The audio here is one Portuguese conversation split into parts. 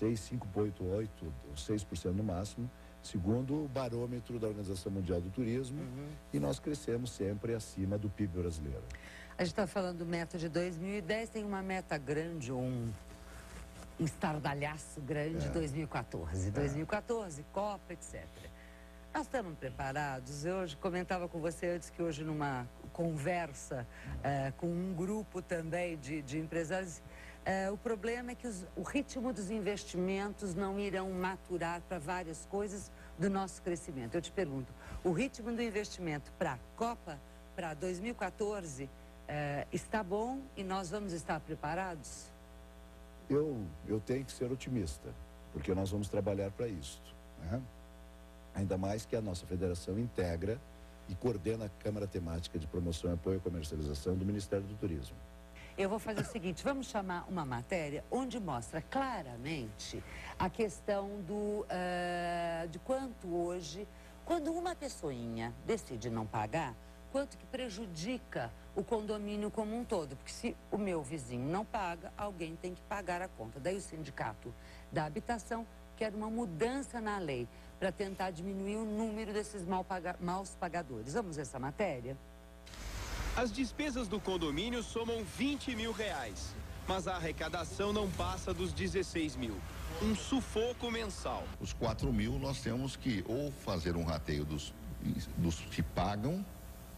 5,88, 6% no máximo, segundo o barômetro da Organização Mundial do Turismo, e nós crescemos sempre acima do PIB brasileiro. A gente está falando do meta de 2010, tem uma meta grande, um estardalhaço grande, 2014. 2014, Copa, etc. Nós estamos preparados? Eu hoje comentava com você antes que hoje numa conversa com um grupo também de empresários, o problema é que o ritmo dos investimentos não irão maturar para várias coisas do nosso crescimento. Eu te pergunto, o ritmo do investimento para a Copa, para 2014, está bom e nós vamos estar preparados? Eu tenho que ser otimista, porque nós vamos trabalhar para isso, né? Ainda mais que a nossa federação integra e coordena a Câmara Temática de Promoção, Apoio e Comercialização do Ministério do Turismo. Eu vou fazer o seguinte, vamos chamar uma matéria onde mostra claramente a questão de quanto hoje, quando uma pessoinha decide não pagar, quanto que prejudica o condomínio como um todo. Porque se o meu vizinho não paga, alguém tem que pagar a conta. Daí o Sindicato da Habitação quer uma mudança na lei para tentar diminuir o número desses maus pagadores. Vamos ver essa matéria? As despesas do condomínio somam R$20 mil, mas a arrecadação não passa dos 16 mil. Um sufoco mensal. Os 4 mil nós temos que ou fazer um rateio dos que pagam,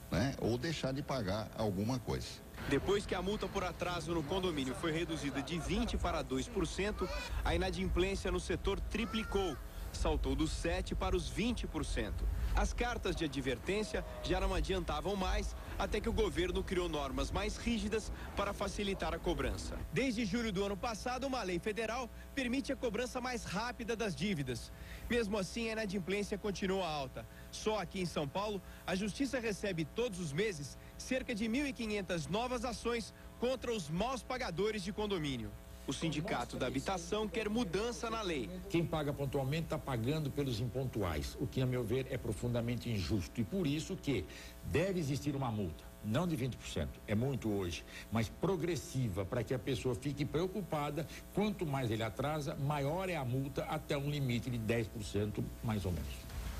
né, ou deixar de pagar alguma coisa. Depois que a multa por atraso no condomínio foi reduzida de 20% para 2%, a inadimplência no setor triplicou. Saltou dos 7% para os 20%. As cartas de advertência já não adiantavam mais, até que o governo criou normas mais rígidas para facilitar a cobrança. Desde julho do ano passado, uma lei federal permite a cobrança mais rápida das dívidas. Mesmo assim, a inadimplência continua alta. Só aqui em São Paulo, a Justiça recebe todos os meses cerca de 1.500 novas ações contra os maus pagadores de condomínio. O Sindicato da Habitação quer mudança na lei. Quem paga pontualmente está pagando pelos impontuais, o que, a meu ver, é profundamente injusto. E por isso que deve existir uma multa, não de 20%, é muito hoje, mas progressiva, para que a pessoa fique preocupada. Quanto mais ele atrasa, maior é a multa, até um limite de 10%, mais ou menos.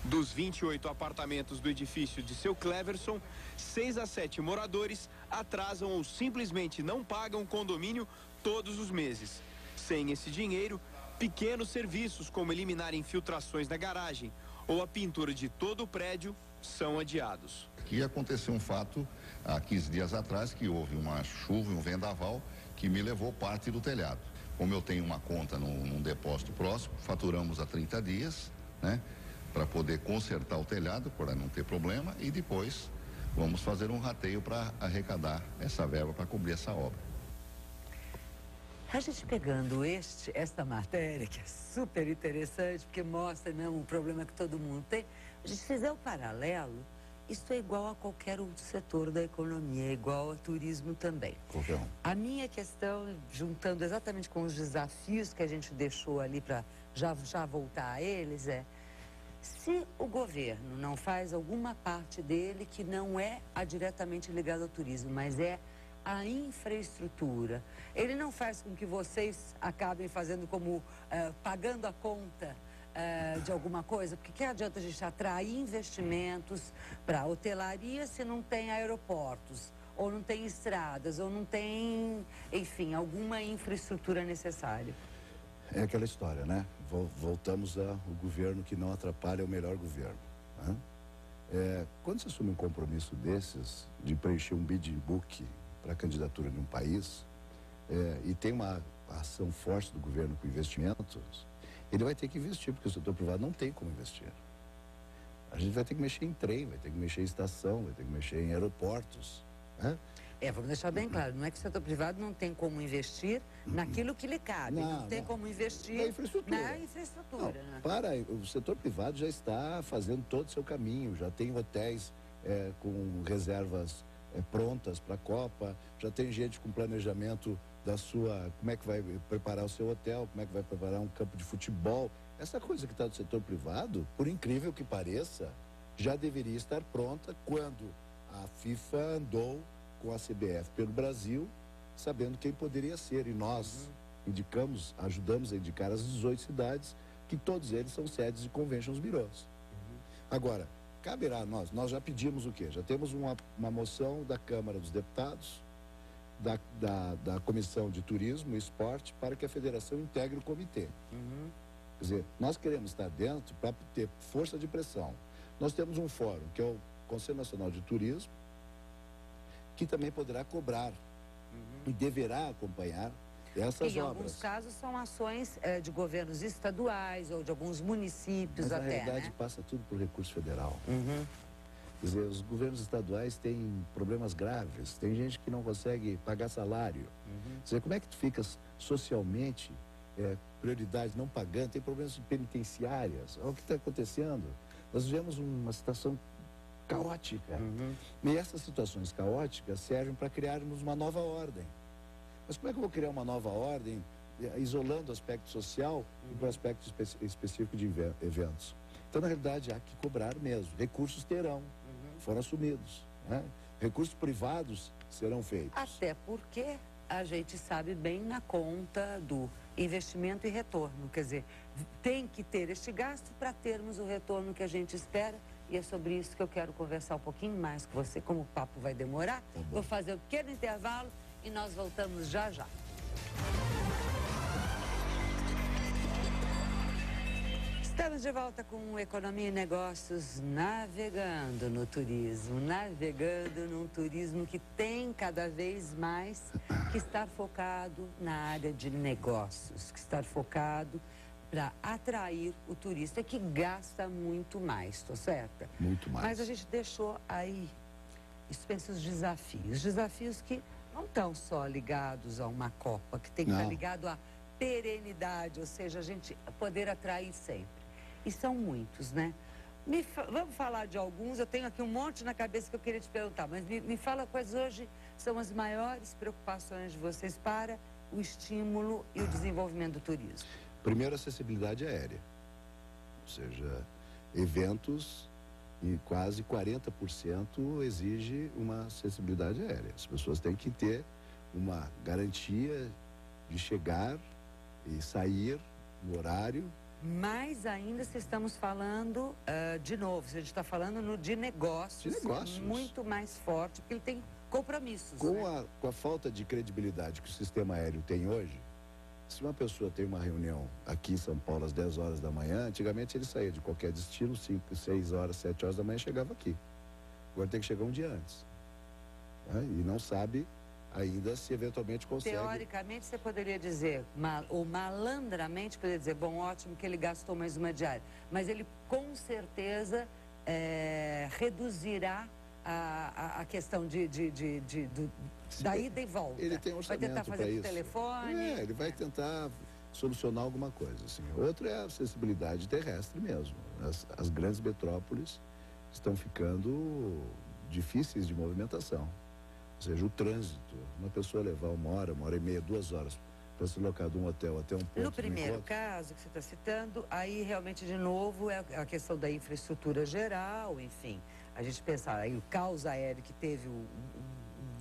Dos 28 apartamentos do edifício de seu Cleverson, 6 a 7 moradores atrasam ou simplesmente não pagam o condomínio todos os meses. Sem esse dinheiro, pequenos serviços como eliminar infiltrações na garagem ou a pintura de todo o prédio são adiados. Aqui aconteceu um fato há 15 dias atrás, que houve uma chuva, um vendaval, que me levou parte do telhado. Como eu tenho uma conta num depósito próximo, faturamos há 30 dias, né, para poder consertar o telhado, para não ter problema, e depois vamos fazer um rateio para arrecadar essa verba para cobrir essa obra. A gente pegando esta matéria, que é super interessante, porque mostra mesmo um problema que todo mundo tem, a gente fizer o paralelo, isso é igual a qualquer outro setor da economia, é igual ao turismo também. Qualquer um. A minha questão, juntando exatamente com os desafios que a gente deixou ali para já voltar a eles, se o governo não faz alguma parte dele que não é diretamente ligada ao turismo, mas é a infraestrutura, ele não faz com que vocês acabem fazendo como pagando a conta de alguma coisa, porque que adianta a gente atrair investimentos para hotelaria se não tem aeroportos, ou não tem estradas, ou não tem, enfim, alguma infraestrutura necessária? É aquela história, né? Voltamos ao governo que não atrapalha o melhor governo, né? Quando você assume um compromisso desses, de preencher um bidding book para a candidatura de um país, e tem uma ação forte do governo com investimentos, ele vai ter que investir, porque o setor privado não tem como investir. A gente vai ter que mexer em trem, vai ter que mexer em estação, vai ter que mexer em aeroportos, né? Vamos deixar bem claro, não é que o setor privado não tem como investir naquilo que lhe cabe, não tem como investir na infraestrutura. O setor privado já está fazendo todo o seu caminho, já tem hotéis com reservas prontas para a Copa, já tem gente com planejamento como é que vai preparar o seu hotel, como é que vai preparar um campo de futebol. Essa coisa que está do setor privado, por incrível que pareça, já deveria estar pronta quando a FIFA andou com a CBF pelo Brasil, sabendo quem poderia ser. E nós, ajudamos a indicar as 18 cidades, que todos eles são sedes de conventions bureaus. Agora, caberá a nós já pedimos o quê? Já temos uma moção da Câmara dos Deputados, da Comissão de Turismo e Esporte, para que a federação integre o comitê. Quer dizer, nós queremos estar dentro para ter força de pressão. Nós temos um fórum, que é o Conselho Nacional de Turismo, que também poderá cobrar e deverá acompanhar essas obras. Em alguns casos são ações de governos estaduais ou de alguns municípios. Mas, até, na realidade, né? passa tudo por recurso federal. Quer dizer, os governos estaduais têm problemas graves, tem gente que não consegue pagar salário. Quer dizer, como é que tu ficas socialmente, prioridade não pagando, tem problemas penitenciárias, olha o que está acontecendo. Nós vivemos uma situação caótica. E essas situações caóticas servem para criarmos uma nova ordem. Mas como é que eu vou criar uma nova ordem, isolando o aspecto social e o aspecto específico de eventos? Então, na realidade, há que cobrar mesmo. Recursos terão, foram assumidos, né? Recursos privados serão feitos. Até porque a gente sabe bem na conta do investimento e retorno. Quer dizer, tem que ter este gasto para termos o retorno que a gente espera. E é sobre isso que eu quero conversar um pouquinho mais com você, como o papo vai demorar. Vou fazer um pequeno intervalo e nós voltamos já já. Estamos de volta com Economia e Negócios, navegando no turismo, navegando num turismo que tem cada vez mais que estar focado na área de negócios, que estar focado para atrair o turista que gasta muito mais, estou certa? Muito mais. Mas a gente deixou aí, pensa os desafios que não estão só ligados a uma Copa, que tem que estar ligado à perenidade, ou seja, a gente poder atrair sempre. E são muitos, né? Vamos falar de alguns, eu tenho aqui um monte na cabeça que eu queria te perguntar, mas me fala quais hoje são as maiores preocupações de vocês para o estímulo e o desenvolvimento do turismo. Primeiro, acessibilidade aérea. Ou seja, eventos e quase 40% exige uma acessibilidade aérea. As pessoas têm que ter uma garantia de chegar e sair no horário. Mais ainda se estamos falando, de novo, se a gente está falando de negócios. De negócios. Muito mais forte, porque ele tem compromissos. Com a falta de credibilidade que o sistema aéreo tem hoje, se uma pessoa tem uma reunião aqui em São Paulo às 10 horas da manhã, antigamente ele saía de qualquer destino, 5, 6 horas, 7 horas da manhã, chegava aqui. Agora tem que chegar um dia antes. Né? E não sabe ainda se eventualmente consegue. Teoricamente, você poderia dizer, ou malandramente, poderia dizer, bom, ótimo que ele gastou mais uma diária. Mas ele, com certeza, reduzirá a questão da ida e volta. Ele tem orçamento vai tentar fazer por telefone. Ele vai tentar solucionar alguma coisa. Assim. Outro é a acessibilidade terrestre mesmo. As grandes metrópoles estão ficando difíceis de movimentação. Ou seja, o trânsito, uma pessoa levar 1 hora, 1h30, 2 horas para se locar de um hotel até um ponto. No primeiro caso que você está citando, aí realmente, de novo, é a questão da infraestrutura geral, enfim. A gente pensar aí o caos aéreo que teve um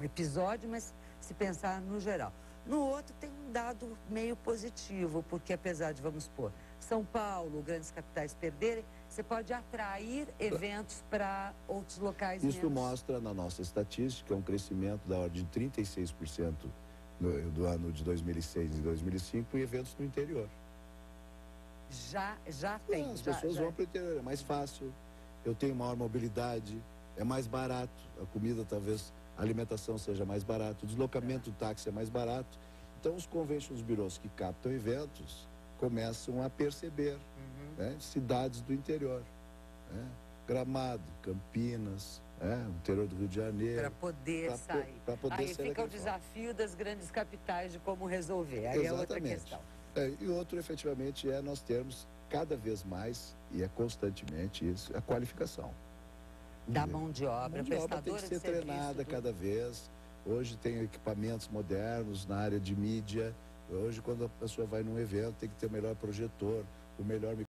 episódio, mas se pensar no geral. No outro tem um dado meio positivo, porque apesar de, vamos supor, São Paulo, grandes capitais perderem, você pode atrair eventos para outros locais. Isso mostra na nossa estatística um crescimento da ordem de 36% do ano de 2006 e 2005 em eventos no interior. Já tem. As pessoas vão para o interior, é mais fácil, eu tenho maior mobilidade, é mais barato, a comida talvez, a alimentação seja mais barata, o deslocamento do táxi é mais barato. Então os conventions bureaus que captam eventos começam a perceber, né, cidades do interior, né, Gramado, Campinas, o interior do Rio de Janeiro. Para poder sair. Aí fica o desafio das grandes capitais de como resolver. Aí é outra questão. E outro, efetivamente, nós termos cada vez mais, e constantemente isso, a qualificação. Da mão de obra, prestadora tem que ser treinada cada vez. Hoje tem equipamentos modernos na área de mídia. Hoje, quando a pessoa vai num evento, tem que ter o melhor projetor, o melhor